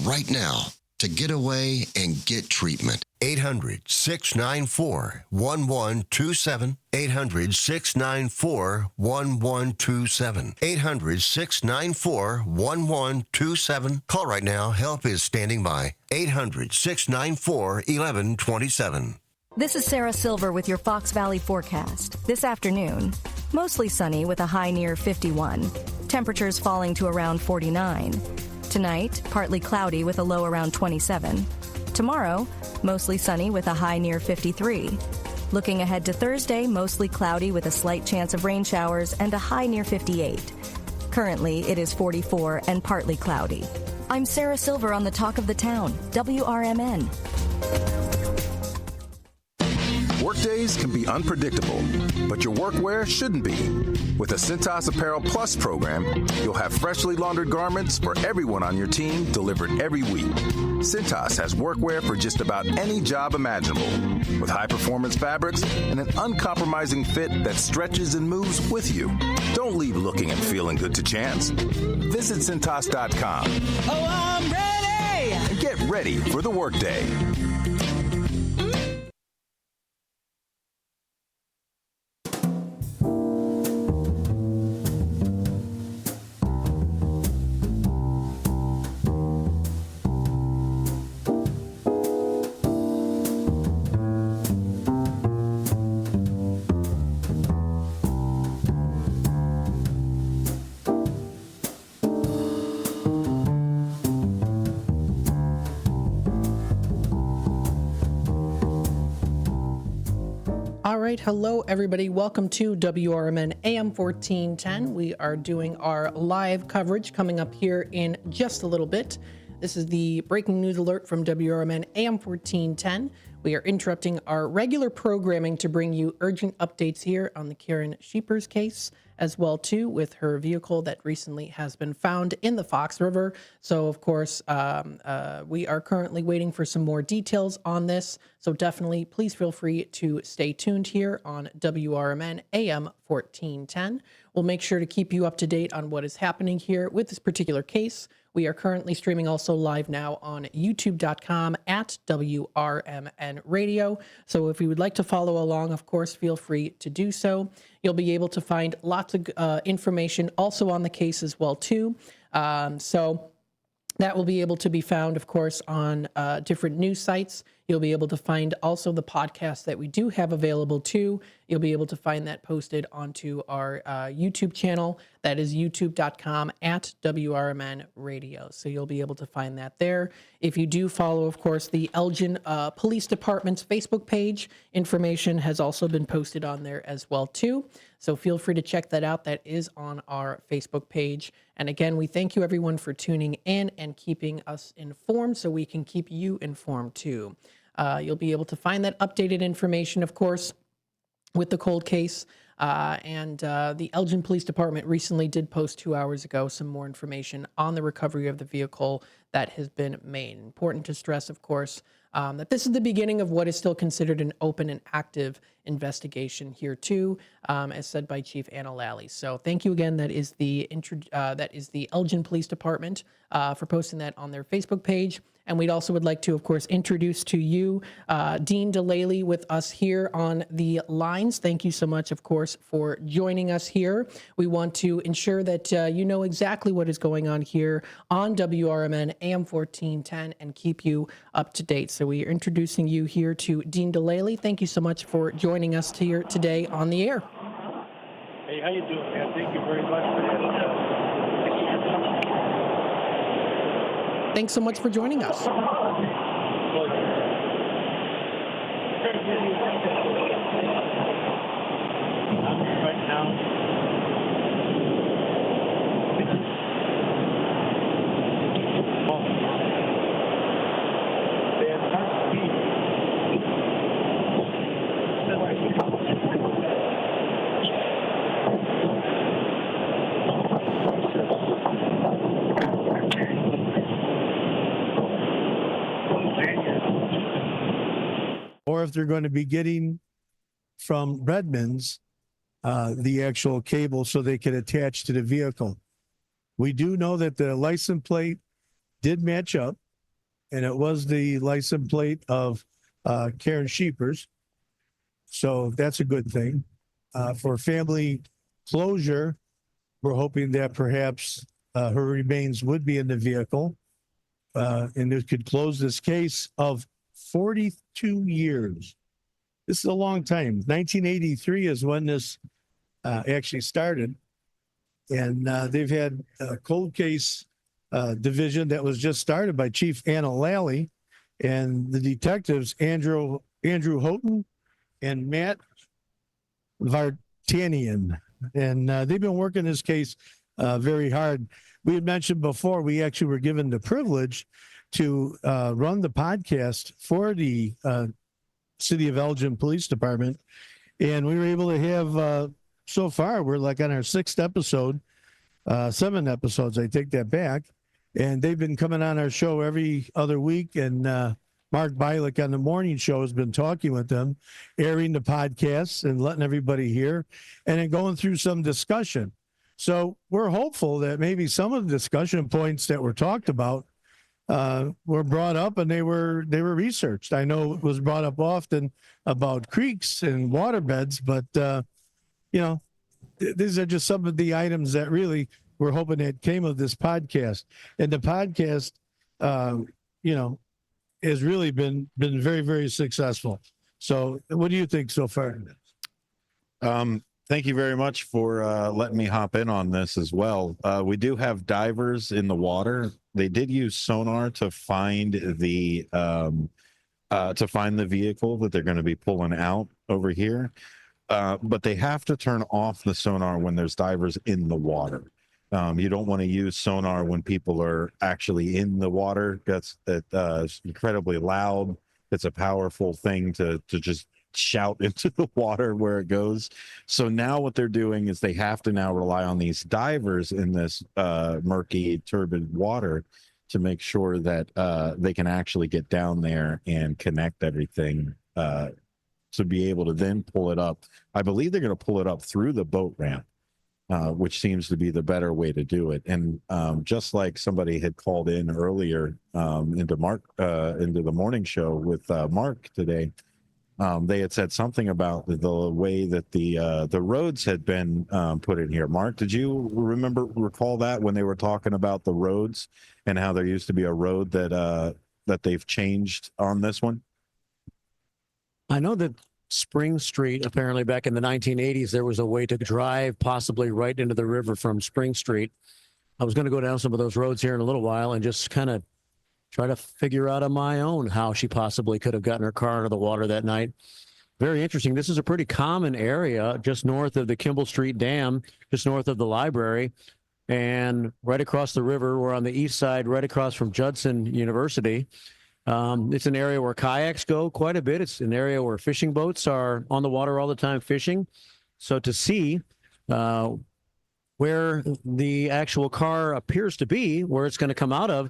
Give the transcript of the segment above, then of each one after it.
right now to get away and get treatment. 800-694-1127. 800-694-1127. 800-694-1127. Call right now. Help is standing by. 800-694-1127. This is Sarah Silver with your Fox Valley forecast. This afternoon, mostly sunny with a high near 51. Temperatures falling to around 49. Tonight, partly cloudy with a low around 27. Tomorrow, mostly sunny with a high near 53. Looking ahead to Thursday, mostly cloudy with a slight chance of rain showers and a high near 58. Currently, it is 44 and partly cloudy. I'm Sarah Silver on the Talk of the Town, WRMN. Workdays can be unpredictable, but your workwear shouldn't be. With the Cintas Apparel Plus program, you'll have freshly laundered garments for everyone on your team delivered every week. Cintas has workwear for just about any job imaginable, with high-performance fabrics and an uncompromising fit that stretches and moves with you. Don't leave looking and feeling good to chance. Visit Cintas.com. Oh, I'm ready! And get ready for the workday. All right, hello everybody. Welcome to WRMN AM 1410. We are doing our live coverage coming up here in just a little bit. This is the breaking news alert from WRMN AM 1410. We are interrupting our regular programming to bring you urgent updates here on the Karen Scheper's case, as well too with her vehicle that recently has been found in the Fox River. So of course, we are currently waiting for some more details on this. So definitely, please feel free to stay tuned here on WRMN AM 1410. We'll make sure to keep you up to date on what is happening here with this particular case. We are currently streaming also live now on youtube.com at WRMN Radio. So if you would like to follow along, of course, feel free to do so. You'll be able to find lots of information also on the case as well, too. So that will be able to be found, of course, on different news sites. You'll be able to find also the podcast that we do have available too. You'll be able to find that posted onto our YouTube channel. That is youtube.com at WRMN Radio. So you'll be able to find that there. If you do follow, of course, the Elgin Police Department's Facebook page, information has also been posted on there as well too. So feel free to check that out. That is on our Facebook page. And again, we thank you everyone for tuning in and keeping us informed so we can keep you informed too. You'll be able to find that updated information, of course, with the cold case. And the Elgin Police Department recently did post 2 hours ago some more information on the recovery of the vehicle that has been made. Important to stress, of course, that this is the beginning of what is still considered an open and active investigation here too, as said by Chief Anna Lally. So thank you again. That is the Elgin Police Department for posting that on their Facebook page. And we'd also would like to, of course, introduce to you Dean DeLaley with us here on the lines. Thank you so much, of course, for joining us here. We want to ensure that you know exactly what is going on here on WRMN AM 1410 and keep you up to date. So we are introducing you here to Dean DeLaley. Thank you so much for joining us here today on the air. Hey, how you doing, man? Thank you very much for that. Thanks so much for joining us. Right now. Or if they're going to be getting from Redmond's the actual cable so they can attach to the vehicle. We do know that the license plate did match up and it was the license plate of Karen Scheper's. So that's a good thing. For family closure, we're hoping that perhaps her remains would be in the vehicle, and it could close this case of 42 years. This is a long time. 1983 is when this actually started. And they've had a cold case division that was just started by Chief Anna Lally, and the detectives Andrew Houghton and Matt Vartanian. And they've been working this case very hard. We had mentioned before, we actually were given the privilege to run the podcast for the City of Elgin Police Department. And we were able to have, so far, we're like on our 6th episode, 7 episodes, I take that back. And they've been coming on our show every other week. And Mark Bialik on the morning show has been talking with them, airing the podcasts and letting everybody hear, and then going through some discussion. So we're hopeful that maybe some of the discussion points that were talked about were brought up and they were researched. I know it was brought up often about creeks and waterbeds, but these are just some of the items that really we're hoping that came of this podcast. And the podcast, has really been very, very successful. So what do you think so far? Thank you very much for letting me hop in on this as well. We do have divers in the water. They did use sonar to find the vehicle that they're going to be pulling out over here. But they have to turn off the sonar when there's divers in the water. You don't want to use sonar when people are actually in the water. That's incredibly loud. It's a powerful thing to just shout into the water where it goes. So now what they're doing is they have to now rely on these divers in this murky, turbid water to make sure that they can actually get down there and connect everything to be able to then pull it up. I believe they're going to pull it up through the boat ramp, which seems to be the better way to do it. And just like somebody had called in earlier into the morning show with Mark today, they had said something about the way that the roads had been put in here. Mark, did you recall that when they were talking about the roads and how there used to be a road that they've changed on this one? I know that Spring Street, apparently back in the 1980s, there was a way to drive possibly right into the river from Spring Street. I was going to go down some of those roads here in a little while and just kind of try to figure out on my own how she possibly could have gotten her car into the water that night. Very interesting. This is a pretty common area just north of the Kimball Street Dam, just north of the library, and right across the river. We're on the east side, right across from Judson University. It's an area where kayaks go quite a bit. It's an area where fishing boats are on the water all the time fishing. So to see where the actual car appears to be, where it's going to come out of,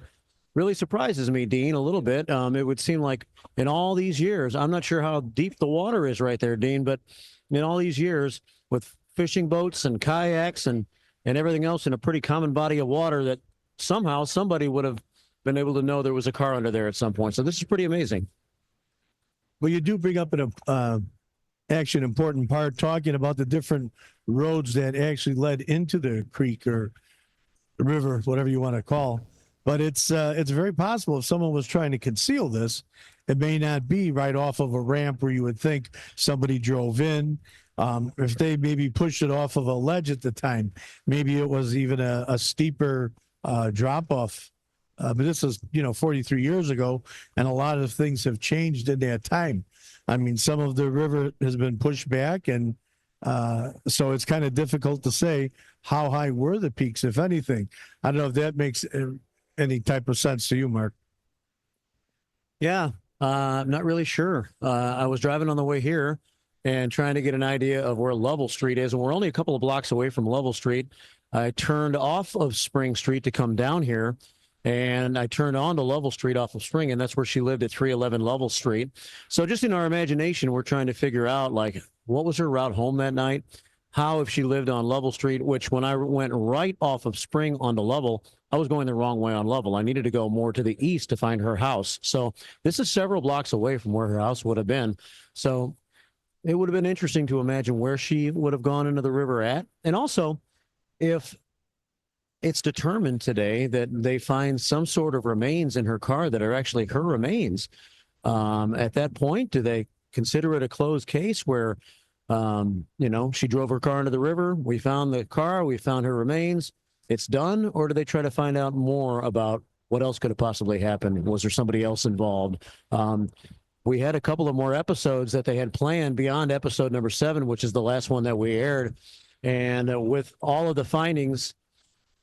really surprises me, Dean, a little bit. It would seem like in all these years, I'm not sure how deep the water is right there, Dean, but in all these years with fishing boats and kayaks and everything else in a pretty common body of water, that somehow somebody would have been able to know there was a car under there at some point. So this is pretty amazing. Well, you do bring up an important part, talking about the different roads that actually led into the creek or the river, whatever you want to call. But it's very possible if someone was trying to conceal this, it may not be right off of a ramp where you would think somebody drove in. If they maybe pushed it off of a ledge at the time, maybe it was even a steeper drop off. But this is, 43 years ago, and a lot of things have changed in that time. I mean, some of the river has been pushed back, and so it's kind of difficult to say how high were the peaks, if anything. I don't know if that makes any type of sense to you, Mark. Yeah, I'm not really sure. I was driving on the way here and trying to get an idea of where Lovell Street is, and we're only a couple of blocks away from Lovell Street. I turned off of Spring Street to come down here, and I turned on to Lovell Street off of Spring, and that's where she lived at 311 Lovell Street. So just in our imagination, we're trying to figure out, like, what was her route home that night? How, if she lived on Lovell Street, which when I went right off of Spring onto Lovell, I was going the wrong way on Lovell. I needed to go more to the east to find her house. So this is several blocks away from where her house would have been. So it would have been interesting to imagine where she would have gone into the river at. And also, if it's determined today that they find some sort of remains in her car that are actually her remains, at that point, do they consider it a closed case where, she drove her car into the river, we found the car, we found her remains, it's done? Or do they try to find out more about what else could have possibly happened? Was there somebody else involved? We had a couple of more episodes that they had planned beyond episode number 7, which is the last one that we aired. And with all of the findings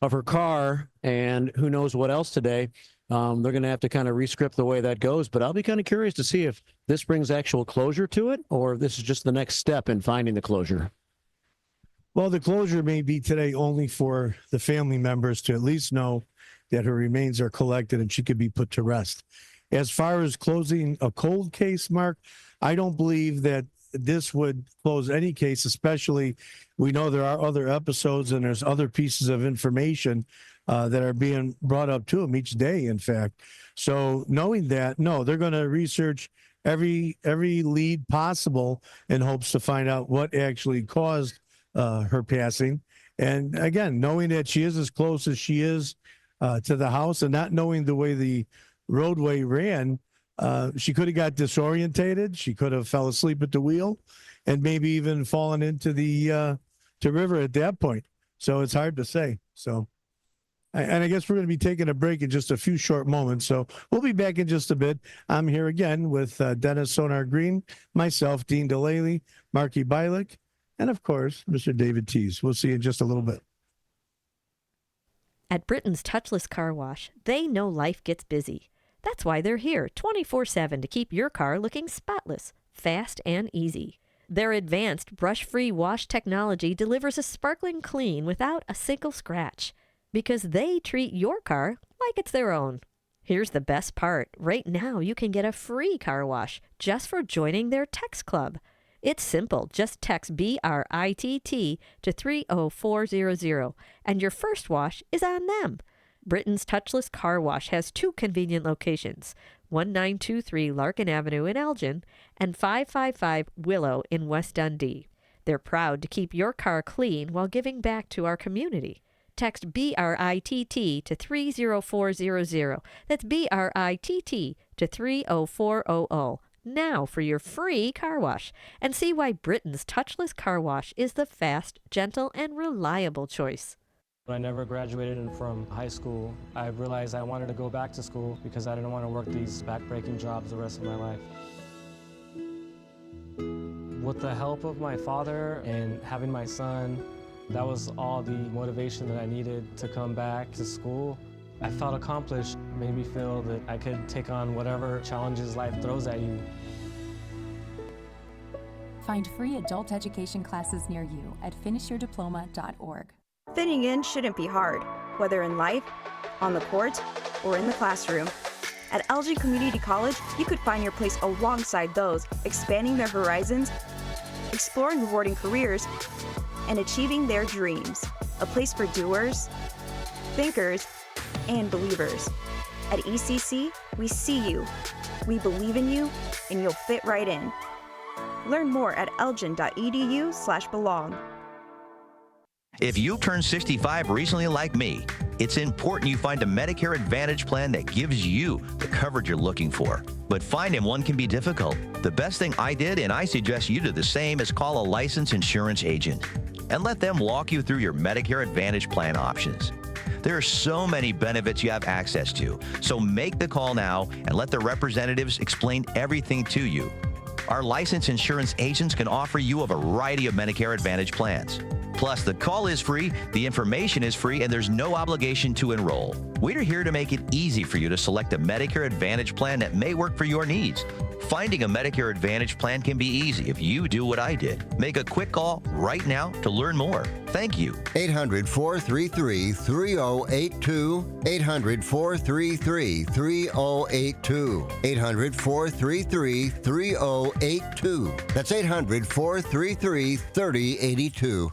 of her car and who knows what else today, they're going to have to kind of rescript the way that goes. But I'll be kind of curious to see if this brings actual closure to it or if this is just the next step in finding the closure. Well, the closure may be today only for the family members to at least know that her remains are collected and she could be put to rest. As far as closing a cold case, Mark, I don't believe that this would close any case, especially we know there are other episodes and there's other pieces of information that are being brought up to them each day, in fact. So knowing that, no, they're going to research every lead possible in hopes to find out what actually caused her passing. And again, knowing that she is as close as she is to the house and not knowing the way the roadway ran, she could have got disorientated. She could have fell asleep at the wheel and maybe even fallen into the river at that point. So it's hard to say. So, and I guess we're going to be taking a break in just a few short moments. So we'll be back in just a bit. I'm here again with Dennis Sonar Green, myself, Dean DeLaley, Marky Bialik, and of course, Mr. David Teese. We'll see you in just a little bit. At Britain's Touchless Car Wash, they know life gets busy. That's why they're here 24/7 to keep your car looking spotless, fast, and easy. Their advanced brush-free wash technology delivers a sparkling clean without a single scratch, because they treat your car like it's their own. Here's the best part. Right now, you can get a free car wash just for joining their text club. It's simple. Just text BRITT to 30400, and your first wash is on them. Britain's Touchless Car Wash has 2 convenient locations, 1923 Larkin Avenue in Elgin and 555 Willow in West Dundee. They're proud to keep your car clean while giving back to our community. Text BRITT to 30400. That's BRITT to 30400. Now for your free car wash, and see why Britain's Touchless Car Wash is the fast, gentle, and reliable choice. When I never graduated from high school, I realized I wanted to go back to school because I didn't want to work these back-breaking jobs the rest of my life. With the help of my father and having my son, that was all the motivation that I needed to come back to school. I felt accomplished, made me feel that I could take on whatever challenges life throws at you. Find free adult education classes near you at finishyourdiploma.org. Fitting in shouldn't be hard, whether in life, on the court, or in the classroom. At Elgin Community College, you could find your place alongside those expanding their horizons, exploring rewarding careers, and achieving their dreams. A place for doers, thinkers, and believers. At ECC, we see you, we believe in you, and you'll fit right in. Learn more at elgin.edu/belong. If you turned 65 recently like me, it's important you find a Medicare Advantage plan that gives you the coverage you're looking for. But finding one can be difficult. The best thing I did, and I suggest you do the same, is call a licensed insurance agent and let them walk you through your Medicare Advantage plan options. There are so many benefits you have access to, so make the call now and let the representatives explain everything to you. Our licensed insurance agents can offer you a variety of Medicare Advantage plans. Plus, the call is free, the information is free, and there's no obligation to enroll. We're here to make it easy for you to select a Medicare Advantage plan that may work for your needs. Finding a Medicare Advantage plan can be easy if you do what I did. Make a quick call right now to learn more. Thank you. 800-433-3082. 800-433-3082. 800-433-3082. That's 800-433-3082.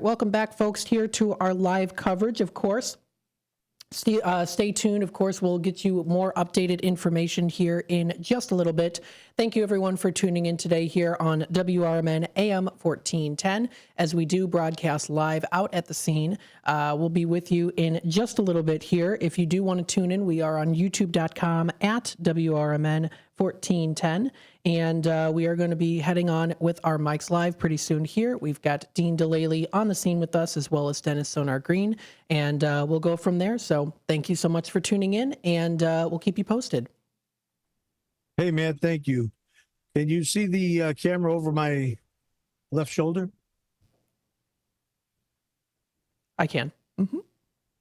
welcome back, folks, here to our live coverage, of course. Stay tuned. Of course, we'll get you more updated information here in just a little bit. Thank you, everyone, for tuning in today here on WRMN AM 1410 as we do broadcast live out at the scene. We'll be with you in just a little bit here. If you do want to tune in, we are on youtube.com at WRMN 1410. And we are going to be heading on with our mics live pretty soon here. We've got Dean DeLaley on the scene with us, as well as Dennis Sonar Green, and we'll go from there. So thank you so much for tuning in, and we'll keep you posted. Hey, man, thank you. Can you see the camera over my left shoulder? I can. Mm-hmm.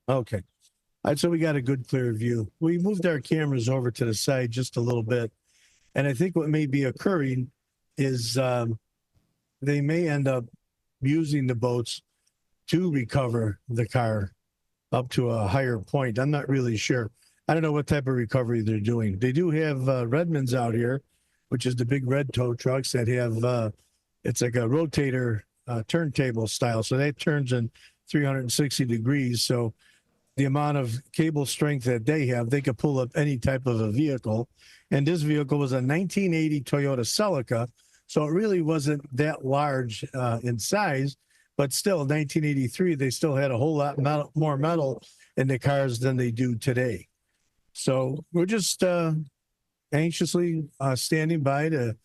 Okay. All right, so we got a good, clear view. We moved our cameras over to the side just a little bit. And I think what may be occurring is they may end up using the boats to recover the car up to a higher point. I'm not really sure. I don't know what type of recovery they're doing. They do have Redmonds out here, which is the big red tow trucks that have, it's like a rotator turntable style. So that turns in 360 degrees. So the amount of cable strength that they have, they could pull up any type of a vehicle. And this vehicle was a 1980 Toyota Celica, so it really wasn't that large in size, but still, 1983, they still had a whole lot more metal in the cars than they do today. So we're just anxiously standing by to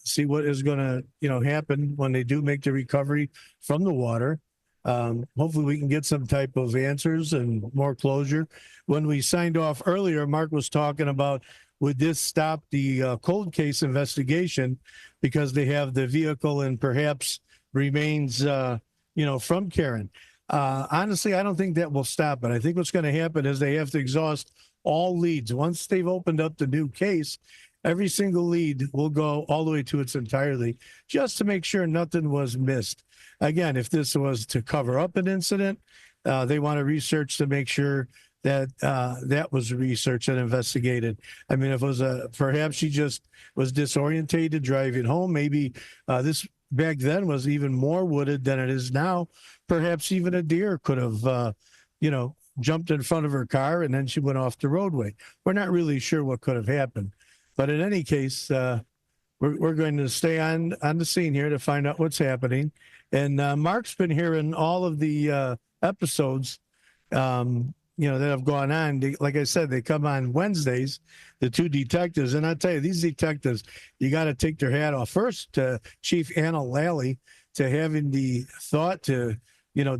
see what is going to, happen when they do make the recovery from the water. Hopefully we can get some type of answers and more closure. When we signed off earlier, Mark was talking about, would this stop the cold case investigation because they have the vehicle and perhaps remains, from Karen? Honestly, I don't think that will stop it. I think what's going to happen is they have to exhaust all leads. Once they've opened up the new case, every single lead will go all the way to its entirety just to make sure nothing was missed. Again, if this was to cover up an incident, they want to research to make sure that that was researched and investigated. I mean, if it was perhaps she just was disorientated driving home, maybe this back then was even more wooded than it is now. Perhaps even a deer could have, jumped in front of her car and then she went off the roadway. We're not really sure what could have happened. But in any case, we're going to stay on the scene here to find out what's happening. And Mark's been hearing all of the episodes, that have gone on. Like I said, they come on Wednesdays, the two detectives. And I tell you, these detectives, you got to take their hat off. First, to Chief Anna Lally, to having the thought to,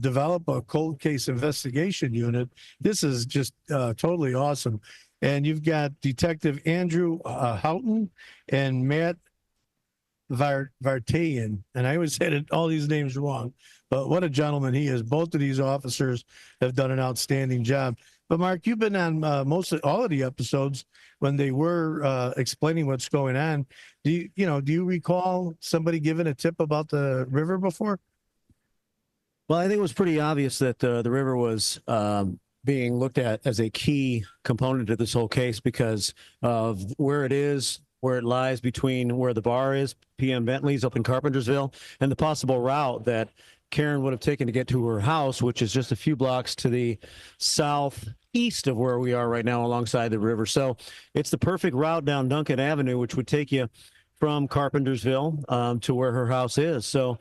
develop a cold case investigation unit. This is just totally awesome. And you've got Detective Andrew Houghton and Matt Vartayan. And I always said all these names wrong, but what a gentleman he is. Both of these officers have done an outstanding job. But Mark, you've been on mostly all of the episodes when they were explaining what's going on. Do you recall somebody giving a tip about the river before? Well, I think it was pretty obvious that the river was being looked at as a key component of this whole case because of where it is, where it lies between where the bar is, PM Bentley's up in Carpentersville, and the possible route that Karen would have taken to get to her house, which is just a few blocks to the southeast of where we are right now alongside the river. So it's the perfect route down Duncan Avenue, which would take you from Carpentersville to where her house is. So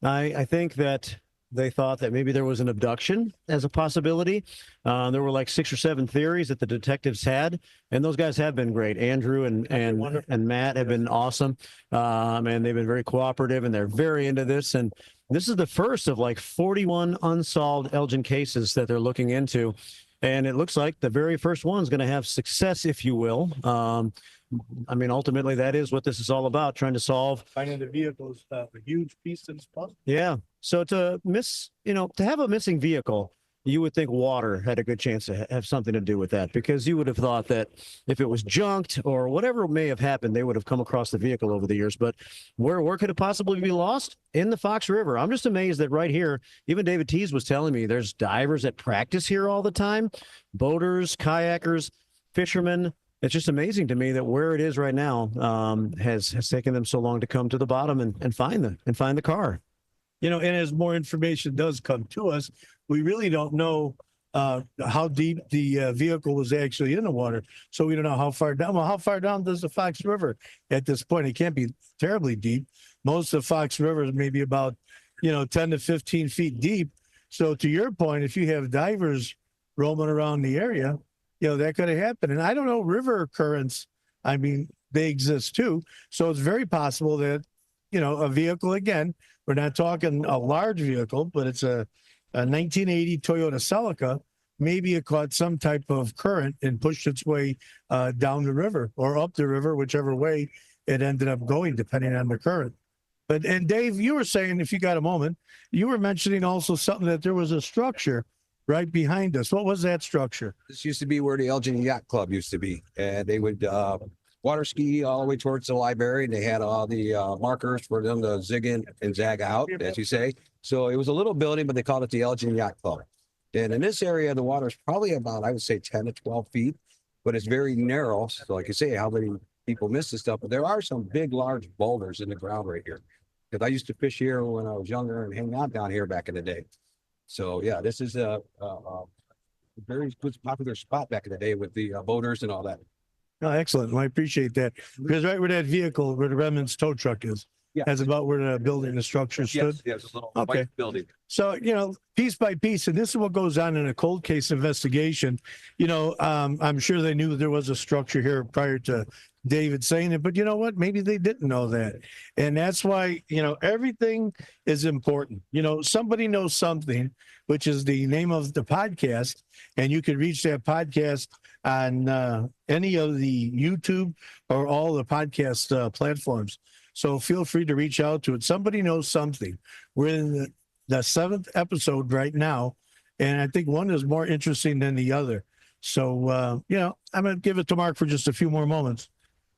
I think that they thought that maybe there was an abduction as a possibility. There were like 6 or 7 theories that the detectives had, and those guys have been great. Andrew and Matt have been awesome, and they've been very cooperative, and they're very into this. And this is the first of like 41 unsolved Elgin cases that they're looking into. And it looks like the very first one is going to have success, if you will. Ultimately, that is what this is all about, trying to solve. Finding the vehicle is a huge piece of this puzzle. Yeah. So to have a missing vehicle, you would think water had a good chance to have something to do with that, because you would have thought that if it was junked or whatever may have happened, they would have come across the vehicle over the years. But where could it possibly be lost? In the Fox River. I'm just amazed that right here, even David Tease was telling me there's divers that practice here all the time, boaters, kayakers, fishermen. It's just amazing to me that where it is right now has taken them so long to come to the bottom and find the car. And as more information does come to us, we really don't know how deep the vehicle was actually in the water. So we don't know how far down. Well, how far down does the Fox River at this point? It can't be terribly deep. Most of the Fox River is maybe about, 10 to 15 feet deep. So to your point, if you have divers roaming around the area, that could have happened. And I don't know, river currents, I mean, they exist too. So it's very possible that, a vehicle, again, we're not talking a large vehicle, but it's a 1980 Toyota Celica. Maybe it caught some type of current and pushed its way down the river or up the river, whichever way it ended up going, depending on the current. And Dave, you were saying, if you got a moment, you were mentioning also something that there was a structure right behind us. What was that structure? This used to be where the Elgin Yacht Club used to be, and they would water ski all the way towards the library. They had all the markers for them to zig in and zag out, as you say. So it was a little building, but they called it the Elgin Yacht Club. And in this area, the water is probably about, I would say, 10 to 12 feet, but it's very narrow. So like you say, how many people miss this stuff? But there are some big, large boulders in the ground right here. Because I used to fish here when I was younger and hang out down here back in the day. So yeah, this is a very good, popular spot back in the day with the boaters and all that. Oh, excellent. Well, I appreciate that. Because right where that vehicle, where the Redmond's tow truck is, that's about where the building, the structure stood. Yes, a little Okay. white building. So, piece by piece, and this is what goes on in a cold case investigation. I'm sure they knew there was a structure here prior to David saying it, but you know what? Maybe they didn't know that. And that's why, everything is important. Somebody knows something, which is the name of the podcast, and you can reach that podcast on any of the YouTube or all the podcast platforms. So feel free to reach out to it. Somebody knows something. We're in the 7th episode right now, and I think one is more interesting than the other. So, I'm going to give it to Mark for just a few more moments.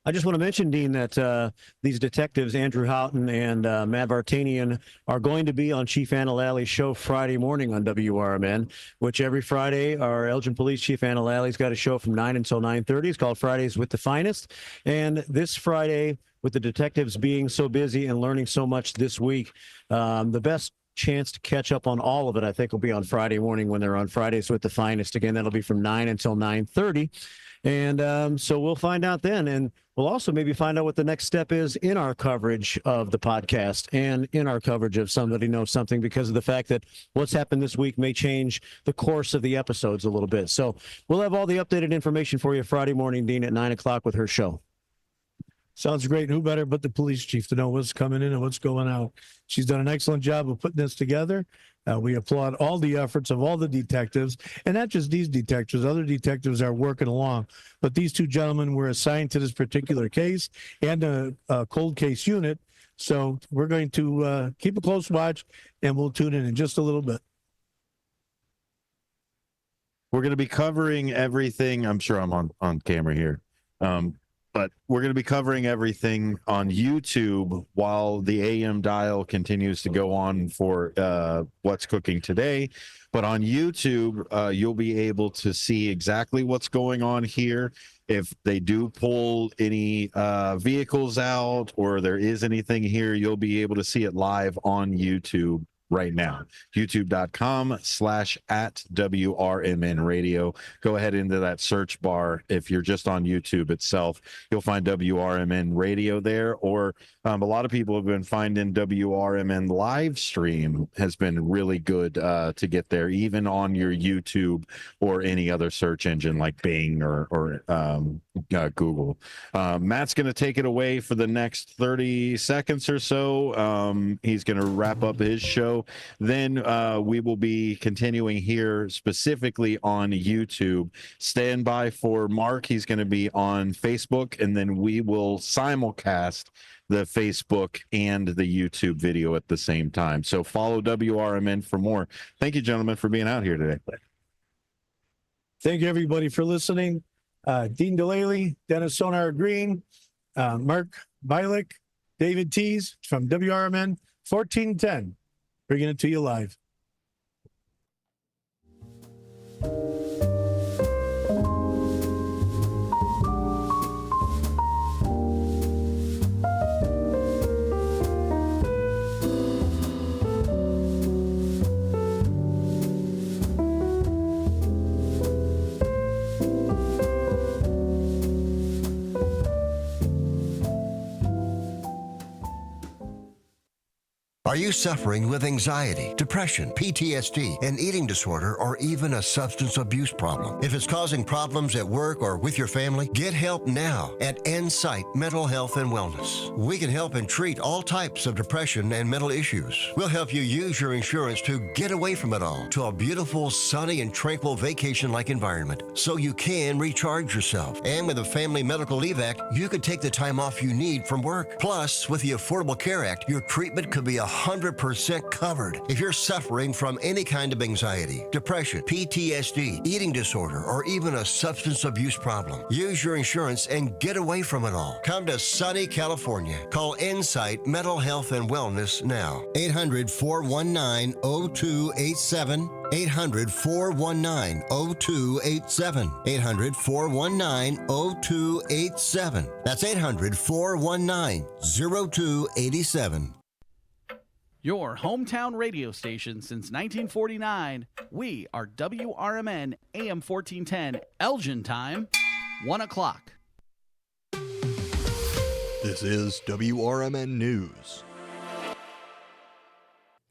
I just want to mention, Dean, that these detectives, Andrew Houghton and Matt Vartanian, are going to be on Chief Anna Lally's show Friday morning on WRMN, which every Friday, our Elgin Police Chief Anna Lally's got a show from 9 until 9:30. It's called Fridays with the Finest. And this Friday, with the detectives being so busy and learning so much this week, the best chance to catch up on all of it, I think, will be on Friday morning when they're on Fridays with the Finest. Again, that'll be from 9 until 9:30. And so we'll find out then. And we'll also maybe find out what the next step is in our coverage of the podcast and in our coverage of Somebody Knows Something, because of the fact that what's happened this week may change the course of the episodes a little bit. So we'll have all the updated information for you Friday morning, Dean, at 9 o'clock with her show. Sounds great. Who better but the police chief to know what's coming in and what's going out? She's done an excellent job of putting this together. We applaud all the efforts of all the detectives, and not just these detectives. Other detectives are working along, but these two gentlemen were assigned to this particular case and a cold case unit. So we're going to keep a close watch, and we'll tune in just a little bit. We're going to be covering everything. I'm sure I'm on camera here. But we're going to be covering everything on YouTube while the AM dial continues to go on for What's Cooking Today. But on YouTube, you'll be able to see exactly what's going on here. If they do pull any vehicles out or there is anything here, you'll be able to see it live on YouTube right now. YouTube.com/@WRMN radio. Go ahead into that search bar. If you're just on YouTube itself, you'll find WRMN radio there. Or a lot of people have been finding WRMN live stream has been really good to get there, even on your YouTube or any other search engine like Bing or Google. Matt's going to take it away for the next 30 seconds or so. He's going to wrap up his show. Then we will be continuing here specifically on YouTube. Stand by for Mark. He's going to be on Facebook, and then we will simulcast the Facebook and the YouTube video at the same time. So follow WRMN for more. Thank you, gentlemen, for being out here today. Thank you, everybody, for listening. Dean Delaley, Dennis Sonar Green, Mark Bialik, David Tees from WRMN 1410. Bringing it to you live. you suffering with anxiety, depression, PTSD, an eating disorder, or even a substance abuse problem? If it's causing problems at work or with your family, get help now at Insight Mental Health and Wellness. We can help and treat all types of depression and mental issues. We'll help you use your insurance to get away from it all to a beautiful, sunny, and tranquil vacation-like environment so you can recharge yourself. And with the Family Medical Leave Act, you can take the time off you need from work. Plus, with the Affordable Care Act, your treatment could be 100% covered. If you're suffering from any kind of anxiety, depression, PTSD, eating disorder, or even a substance abuse problem, use your insurance and get away from it all. Come to sunny California. Call Insight Mental Health and Wellness now. 800-419-0287. 800-419-0287. 800-419-0287. That's 800-419-0287. Your hometown radio station since 1949. We are WRMN AM 1410, Elgin time, 1 o'clock. This is WRMN News.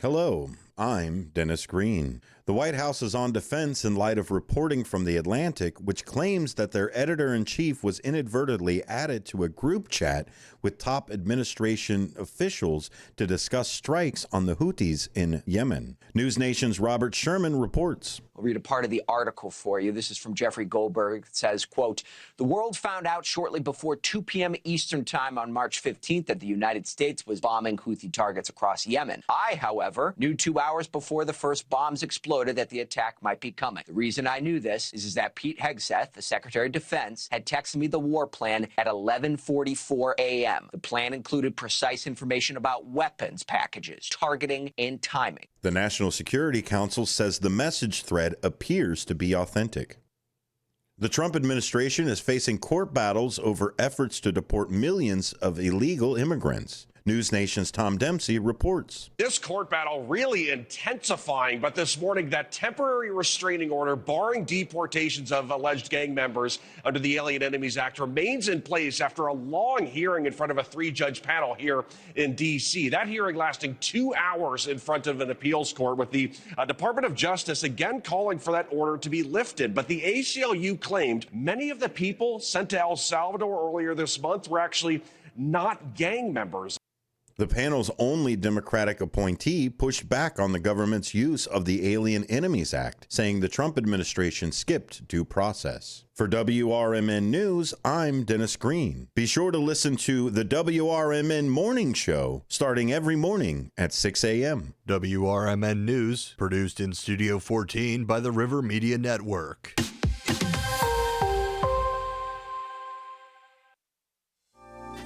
Hello, I'm Dennis Green. The White House is on defense in light of reporting from The Atlantic, which claims that their editor-in-chief was inadvertently added to a group chat with top administration officials to discuss strikes on the Houthis in Yemen. News Nation's Robert Sherman reports. I'll read a part of the article for you. This is from Jeffrey Goldberg. It says, quote, "The world found out shortly before 2 p.m. Eastern time on March 15th that the United States was bombing Houthi targets across Yemen. I, however, knew 2 hours before the first bombs exploded that the attack might be coming. The reason I knew this is that Pete Hegseth, the Secretary of Defense, had texted me the war plan at 11:44 a.m. The plan included precise information about weapons packages, targeting, and timing." The National Security Council says the message thread appears to be authentic. The Trump administration is facing court battles over efforts to deport millions of illegal immigrants. News Nation's Tom Dempsey reports. This court battle really intensifying, but this morning that temporary restraining order barring deportations of alleged gang members under the Alien Enemies Act remains in place after a long hearing in front of a 3-judge panel here in D.C. That hearing lasting 2 hours in front of an appeals court, with the Department of Justice again calling for that order to be lifted. But the ACLU claimed many of the people sent to El Salvador earlier this month were actually not gang members. The panel's only Democratic appointee pushed back on the government's use of the Alien Enemies Act, saying the Trump administration skipped due process. For WRMN News, I'm Dennis Green. Be sure to listen to the WRMN Morning Show, starting every morning at 6 a.m. WRMN News, produced in Studio 14 by the River Media Network.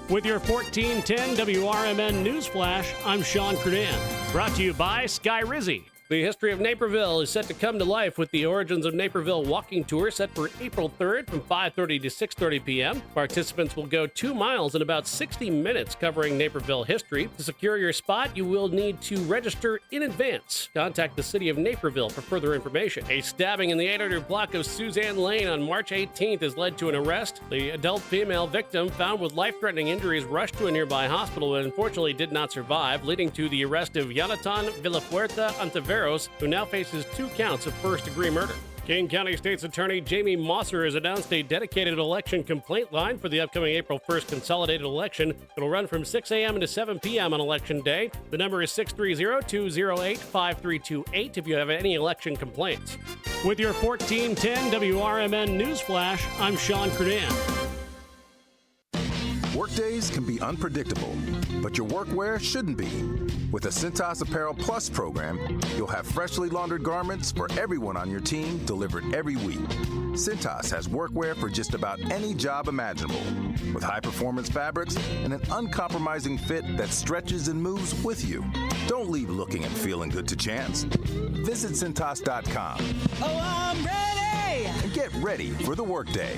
With your 1410 WRMN News Flash, I'm Sean Kernan. Brought to you by Sky Rizzy. The history of Naperville is set to come to life with the Origins of Naperville walking tour set for April 3rd from 5:30 to 6:30 p.m. Participants will go 2 miles in about 60 minutes covering Naperville history. To secure your spot, you will need to register in advance. Contact the City of Naperville for further information. A stabbing in the 800 block of Suzanne Lane on March 18th has led to an arrest. The adult female victim, found with life-threatening injuries, rushed to a nearby hospital and unfortunately did not survive, leading to the arrest of Yonatan Villafuerte Antaveros, who now faces 2 counts of first-degree murder. King County State's Attorney Jamie Mosser has announced a dedicated election complaint line for the upcoming April 1st consolidated election. It'll run from 6 a.m. to 7 p.m. on Election Day. The number is 630-208-5328 if you have any election complaints. With your 1410 WRMN News Flash, I'm Sean Kernan. Workdays can be unpredictable, but your workwear shouldn't be. With the Cintas Apparel Plus program, you'll have freshly laundered garments for everyone on your team delivered every week. Cintas has workwear for just about any job imaginable, with high-performance fabrics and an uncompromising fit that stretches and moves with you. Don't leave looking and feeling good to chance. Visit Cintas.com. Oh, I'm ready! And get ready for the workday.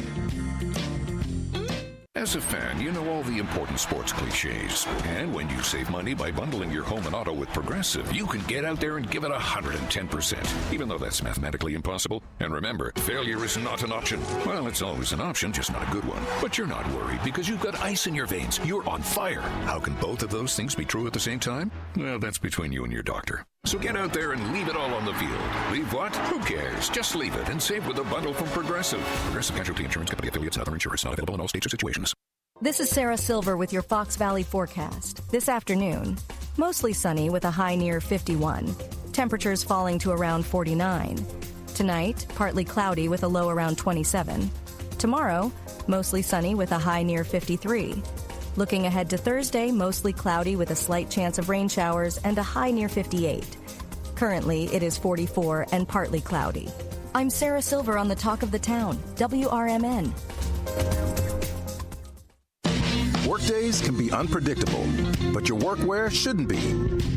As a fan, you know all the important sports cliches. And when you save money by bundling your home and auto with Progressive, you can get out there and give it 110%, even though that's mathematically impossible. And remember, failure is not an option. Well, it's always an option, just not a good one. But you're not worried because you've got ice in your veins. You're on fire. How can both of those things be true at the same time? Well, that's between you and your doctor. So get out there and leave it all on the field. Leave what? Who cares? Just leave it and save with a bundle from Progressive. Progressive Casualty Insurance Company affiliates, other insurers, not available in all states or situations. This is Sarah Silver with your Fox Valley forecast. This afternoon, mostly sunny with a high near 51. Temperatures falling to around 49. Tonight, partly cloudy with a low around 27. Tomorrow, mostly sunny with a high near 53. Looking ahead to Thursday, mostly cloudy with a slight chance of rain showers and a high near 58. Currently, it is 44 and partly cloudy. I'm Sarah Silver on the Talk of the Town, WRMN. Workdays can be unpredictable, but your workwear shouldn't be.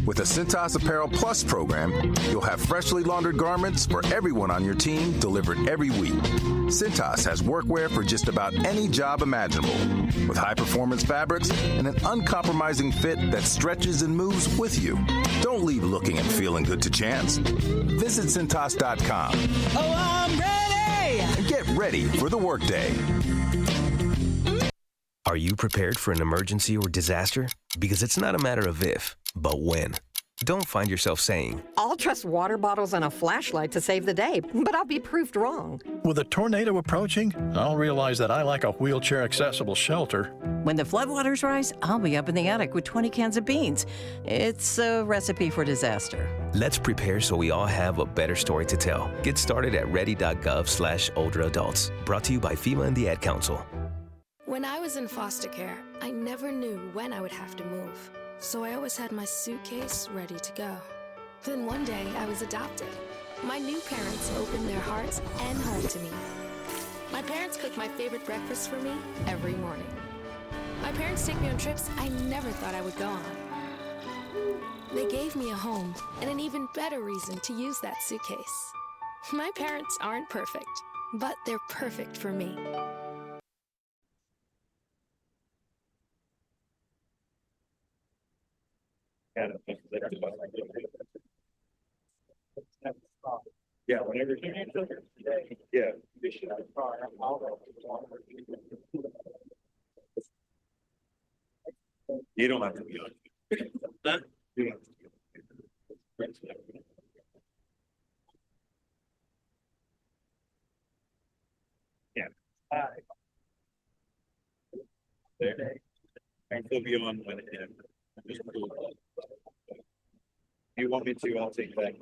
With the Cintas Apparel Plus program, you'll have freshly laundered garments for everyone on your team delivered every week. Cintas has workwear for just about any job imaginable, with high-performance fabrics and an uncompromising fit that stretches and moves with you. Don't leave looking and feeling good to chance. Visit Cintas.com. Oh, I'm ready! And get ready for the workday. Are you prepared for an emergency or disaster? Because it's not a matter of if, but when. Don't find yourself saying, I'll trust water bottles and a flashlight to save the day, but I'll be proved wrong. With a tornado approaching, I'll realize that I lack a wheelchair-accessible shelter. When the floodwaters rise, I'll be up in the attic with 20 cans of beans. It's a recipe for disaster. let's prepare so we all have a better story to tell. Get started at ready.gov/older adults. Brought to you by FEMA and the Ad Council. When I was in foster care, I never knew when I would have to move. So I always had my suitcase ready to go. Then one day, I was adopted. My new parents opened their hearts and home to me. My parents cook my favorite breakfast for me every morning. My parents take me on trips I never thought I would go on. They gave me a home and an even better reason to use that suitcase. My parents aren't perfect, but they're perfect for me. Yeah, whenever yeah. You don't have to be on. That? You don't have to be on. Yeah. There. I can still be on when it ends. Just cool. If you want me to, I'll take that.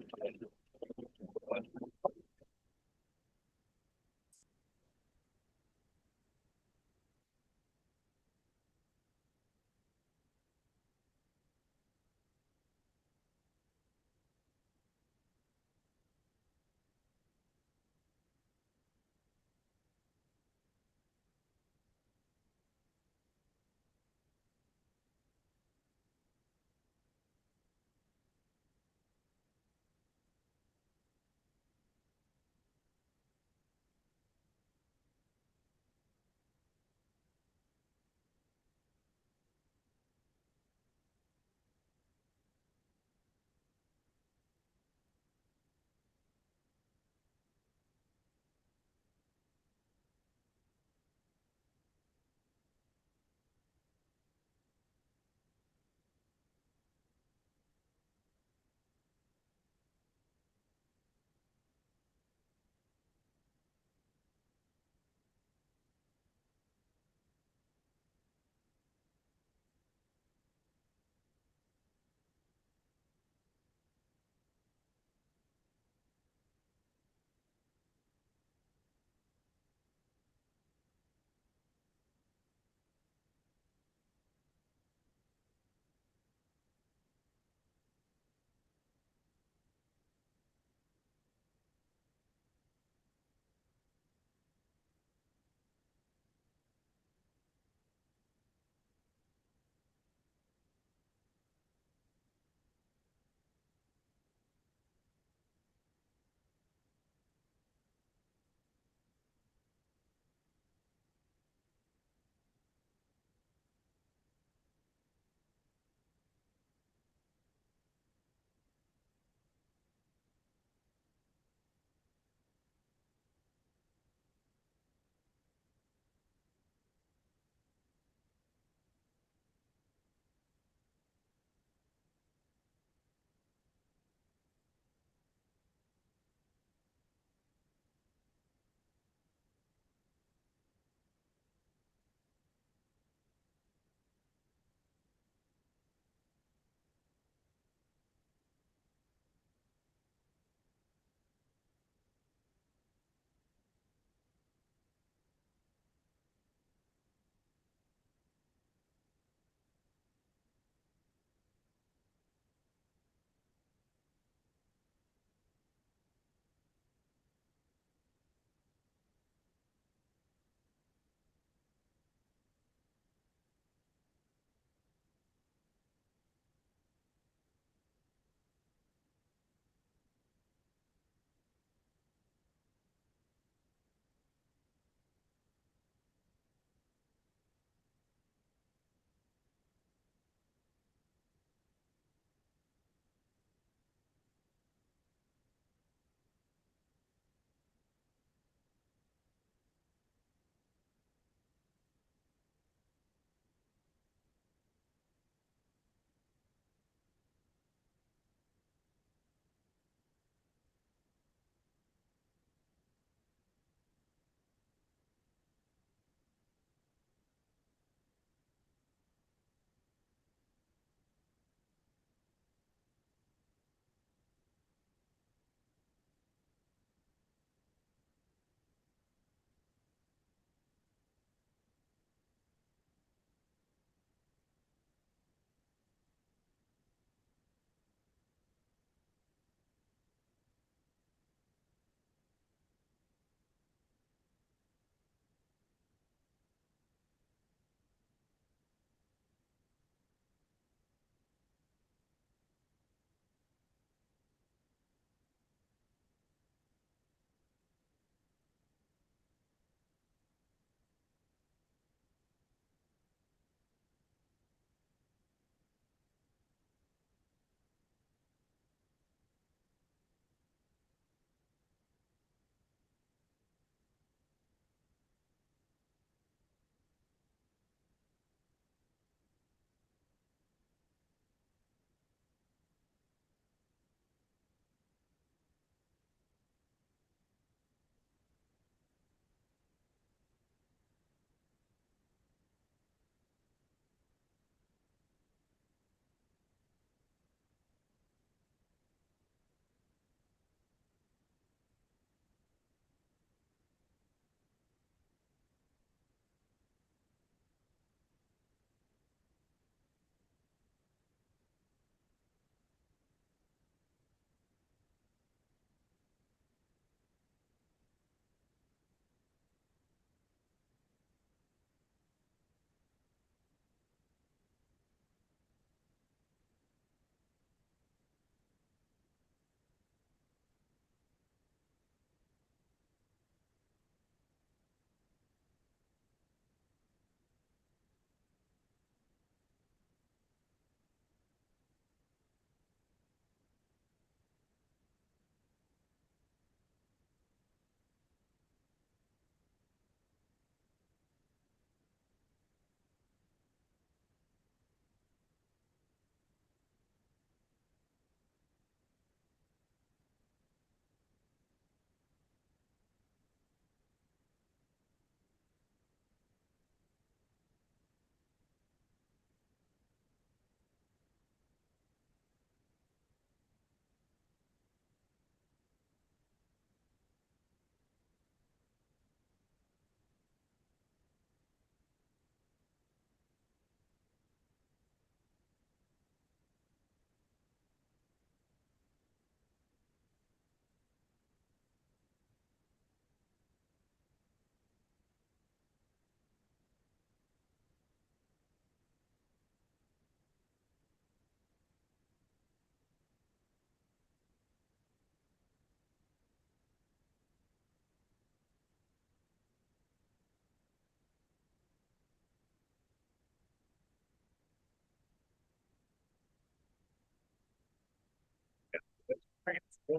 Yeah.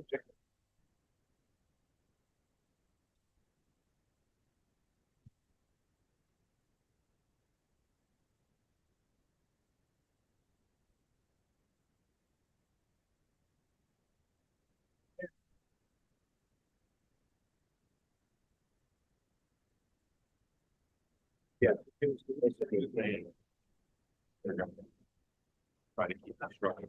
They're going to try to keep that structure.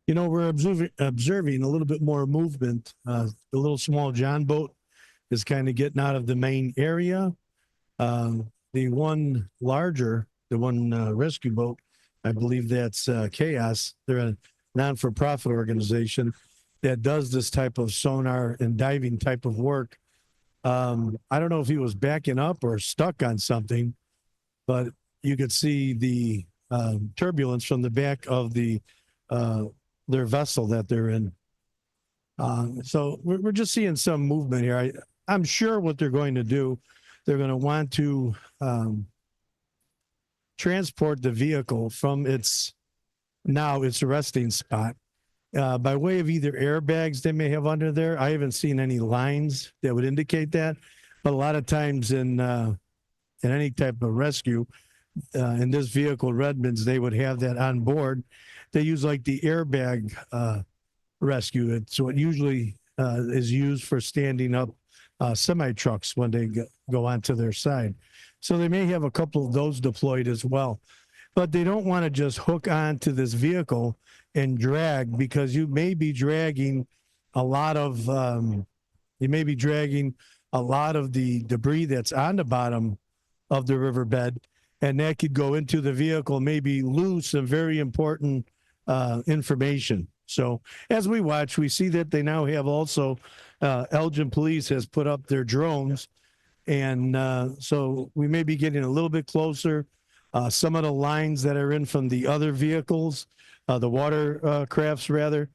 You know, we're observing a little bit more movement. The little small John boat is kind of getting out of the main area. The one larger, the one rescue boat, I believe that's Chaos. They're a non-for-profit organization that does this type of sonar and diving type of work. I don't know if he was backing up or stuck on something, but you could see the turbulence from the back of their vessel that they're in. So we're just seeing some movement here. I'm sure what they're going to do, they're going to want to transport the vehicle from its resting spot by way of either airbags they may have under there. I haven't seen any lines that would indicate that, but a lot of times in any type of rescue, in this vehicle, Redmond's, they would have that on board. They use like the airbag rescue. So it usually is used for standing up semi trucks when they go onto their side. So they may have a couple of those deployed as well. But they don't want to just hook onto this vehicle and drag, because you may be dragging a lot of the debris that's on the bottom of the riverbed, and that could go into the vehicle, maybe lose some very important information. So as we watch, we see that they now have also, Elgin Police has put up their drones, and so we may be getting a little bit closer. Some of the lines that are in from the other vehicles, the water crafts rather,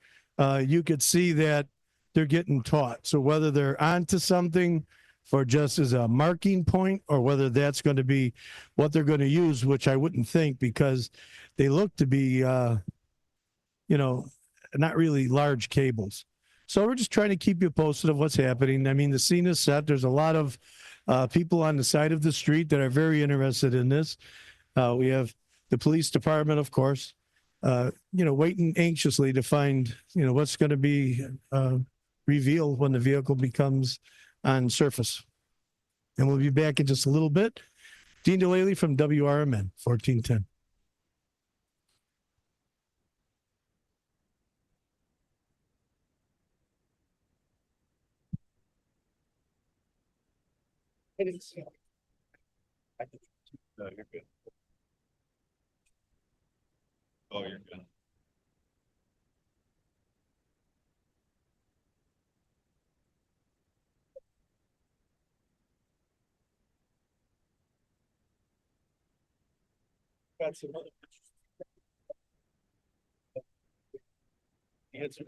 you could see that they're getting taught. So whether they're onto something for just as a marking point, or whether that's going to be what they're going to use, which I wouldn't think, because they look to be, not really large cables. So we're just trying to keep you posted of what's happening. I mean, the scene is set. There's a lot of people on the side of the street that are very interested in this. We have the police department, of course, waiting anxiously to find, what's going to be revealed when the vehicle becomes on surface. And we'll be back in just a little bit. Dean Delaney from WRMN 1410. No, you're good. Oh, you're good. Got some other answer.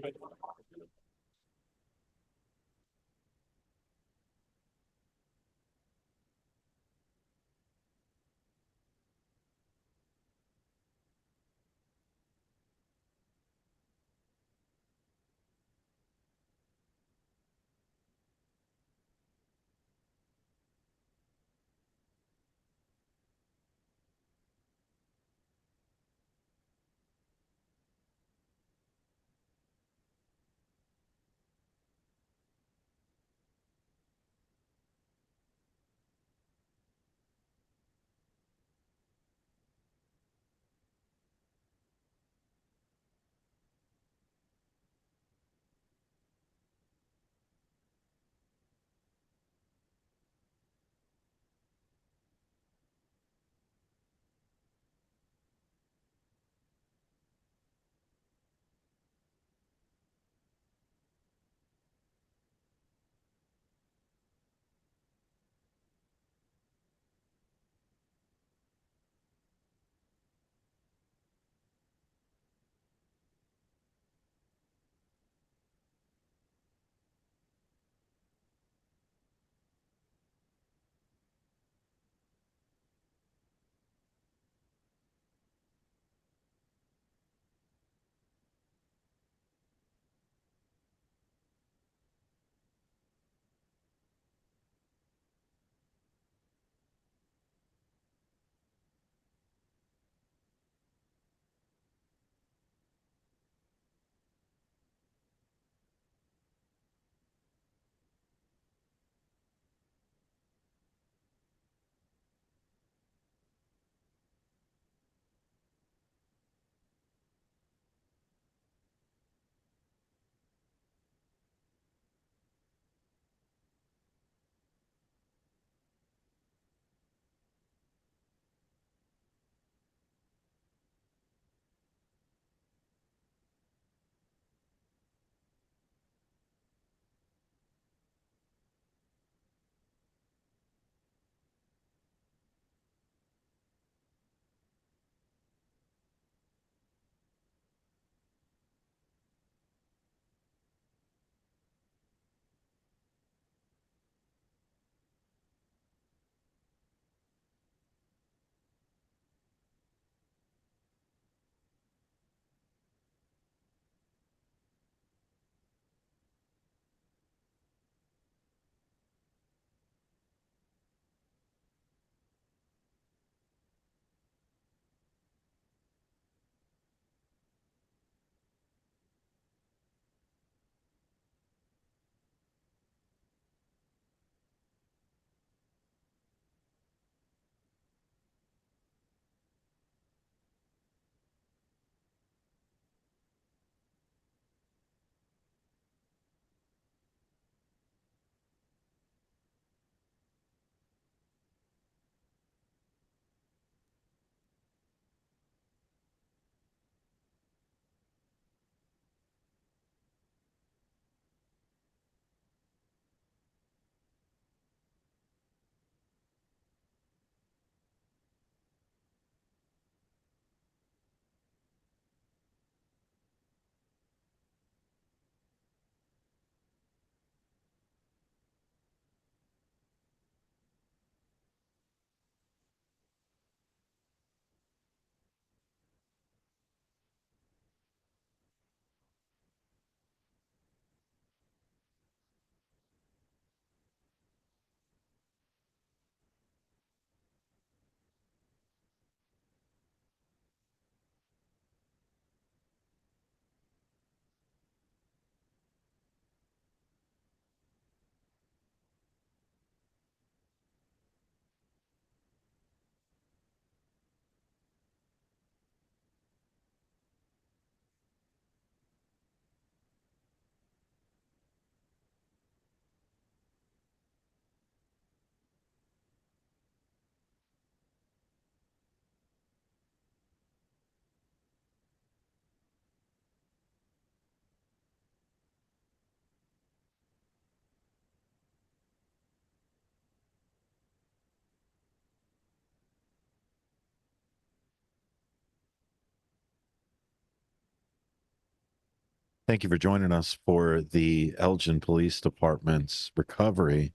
Thank you for joining us for the Elgin Police Department's recovery,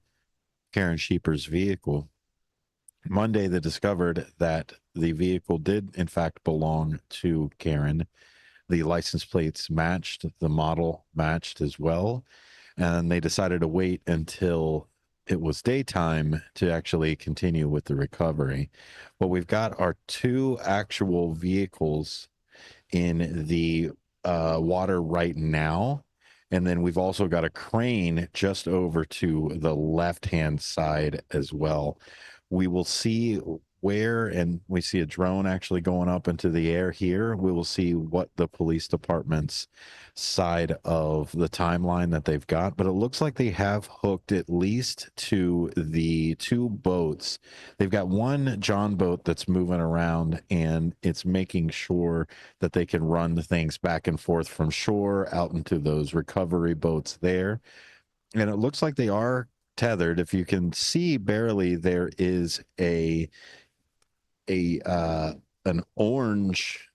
Karen Scheper's vehicle. Monday, they discovered that the vehicle did, in fact, belong to Karen. The license plates matched, the model matched as well. And they decided to wait until it was daytime to actually continue with the recovery. What we've got are two actual vehicles in the water right now. And then we've also got a crane just over to the left-hand side as well. We will see where, and we see a drone actually going up into the air here. We will see what the police department's side of the timeline that they've got, but it looks like they have hooked at least to the two boats. They've got one John boat that's moving around, and it's making sure that they can run the things back and forth from shore out into those recovery boats there. And it looks like they are tethered. If you can see barely, there is an orange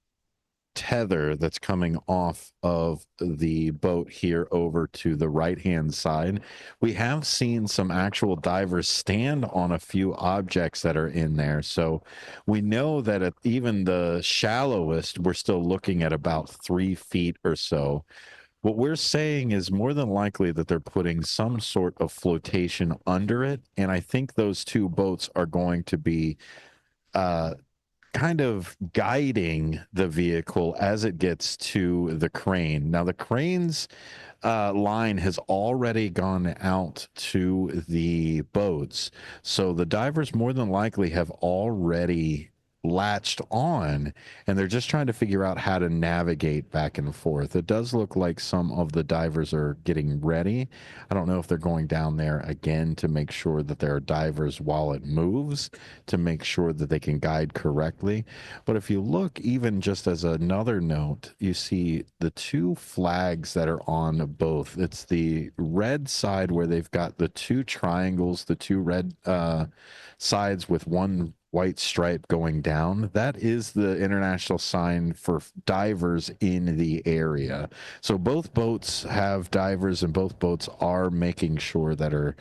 tether that's coming off of the boat here over to the right hand side. We have seen some actual divers stand on a few objects that are in there, so we know that at even the shallowest we're still looking at about 3 feet or so. What we're saying is more than likely that they're putting some sort of flotation under it, and I think those two boats are going to be kind of guiding the vehicle as it gets to the crane. Now, the crane's line has already gone out to the boats, so the divers more than likely have already latched on, and they're just trying to figure out how to navigate back and forth. It does look like some of the divers are getting ready. I don't know if they're going down there again to make sure that there are divers while it moves, to make sure that they can guide correctly. But if you look, even just as another note, you see the two flags that are on both. It's the red side where they've got the two triangles, the two red sides with one white stripe going down. That is the international sign for divers in the area. So both boats have divers, and both boats are making sure that are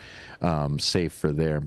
safe for there.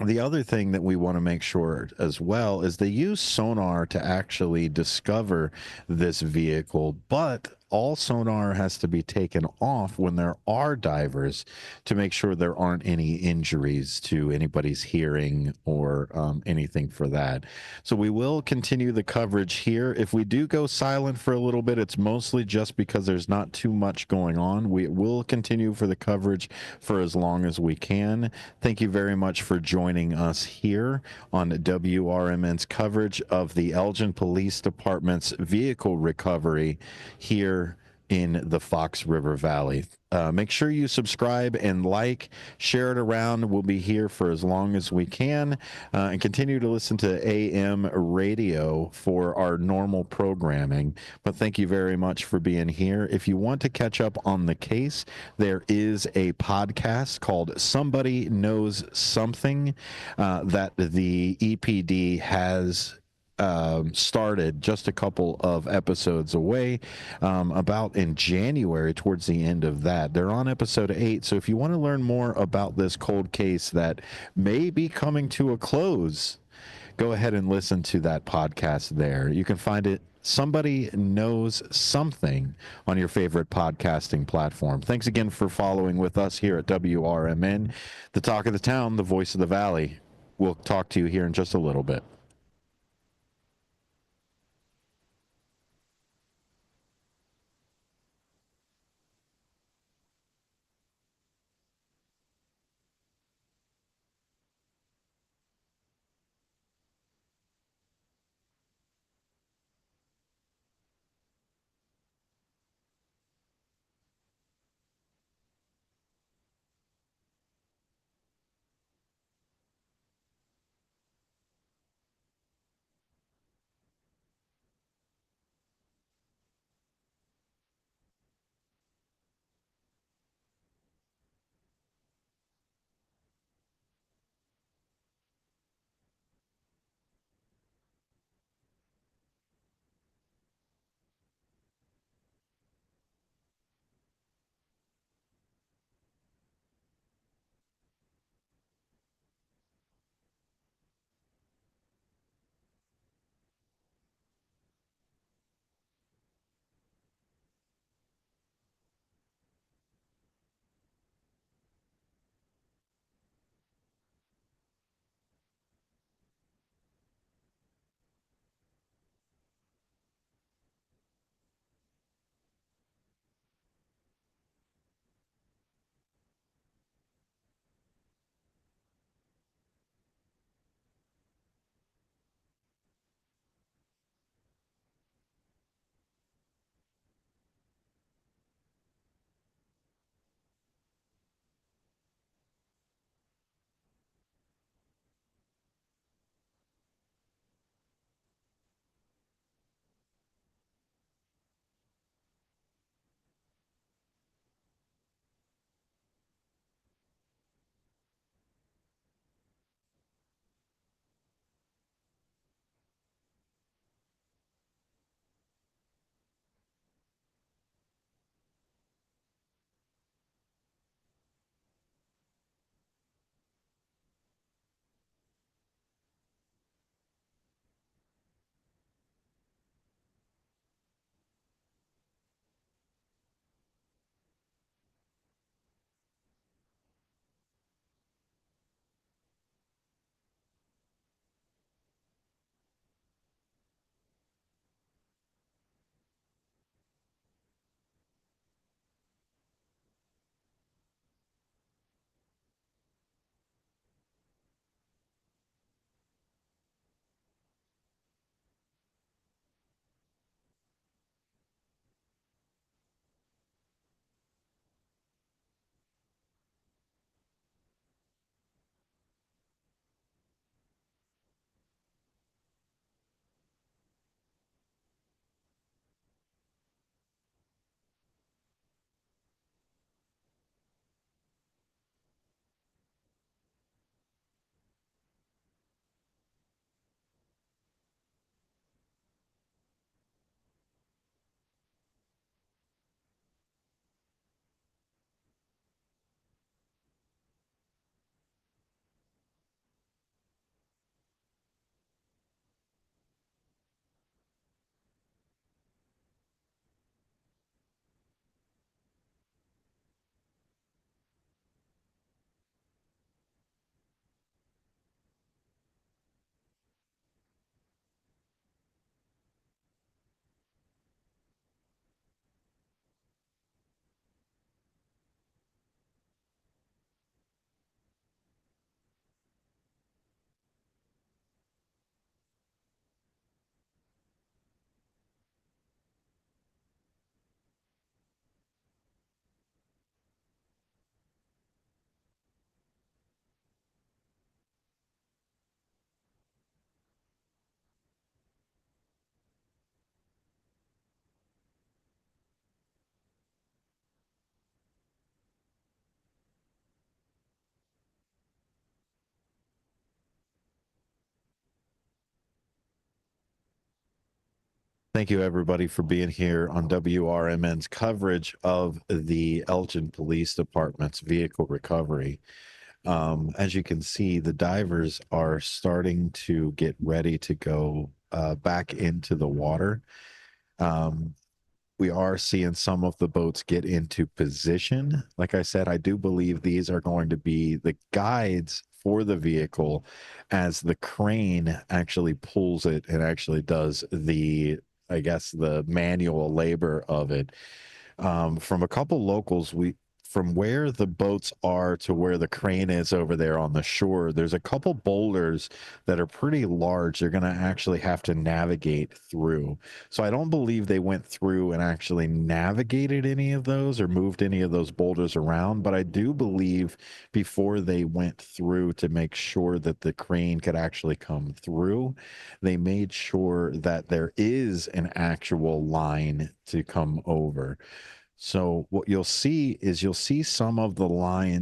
The other thing that we want to make sure as well is they use sonar to actually discover this vehicle, but all sonar has to be taken off when there are divers to make sure there aren't any injuries to anybody's hearing or anything for that. So we will continue the coverage here. If we do go silent for a little bit, it's mostly just because there's not too much going on. We will continue for the coverage for as long as we can. Thank you very much for joining us here on WRMN's coverage of the Elgin Police Department's vehicle recovery here in the Fox River Valley. Make sure you subscribe and like, share it around. We'll be here for as long as we can, and continue to listen to AM radio for our normal programming. But thank you very much for being here. If you want to catch up on the case, there is a podcast called Somebody Knows Something that the EPD has started just a couple of episodes away, about in January, towards the end of that. They're on episode 8, so if you want to learn more about this cold case that may be coming to a close, go ahead and listen to that podcast there. You can find it, Somebody Knows Something, on your favorite podcasting platform. Thanks again for following with us here at WRMN, the talk of the town, the voice of the valley. We'll talk to you here in just a little bit. Thank you, everybody, for being here on WRMN's coverage of the Elgin Police Department's vehicle recovery. As you can see, the divers are starting to get ready to go back into the water. We are seeing some of the boats get into position. Like I said, I do believe these are going to be the guides for the vehicle as the crane actually pulls it and actually does the, I guess, the manual labor of it. From a couple locals, from where the boats are to where the crane is over there on the shore, there's a couple boulders that are pretty large. They're going to actually have to navigate through. So I don't believe they went through and actually navigated any of those or moved any of those boulders around. But I do believe before they went through to make sure that the crane could actually come through, they made sure that there is an actual line to come over. So what you'll see is some of the line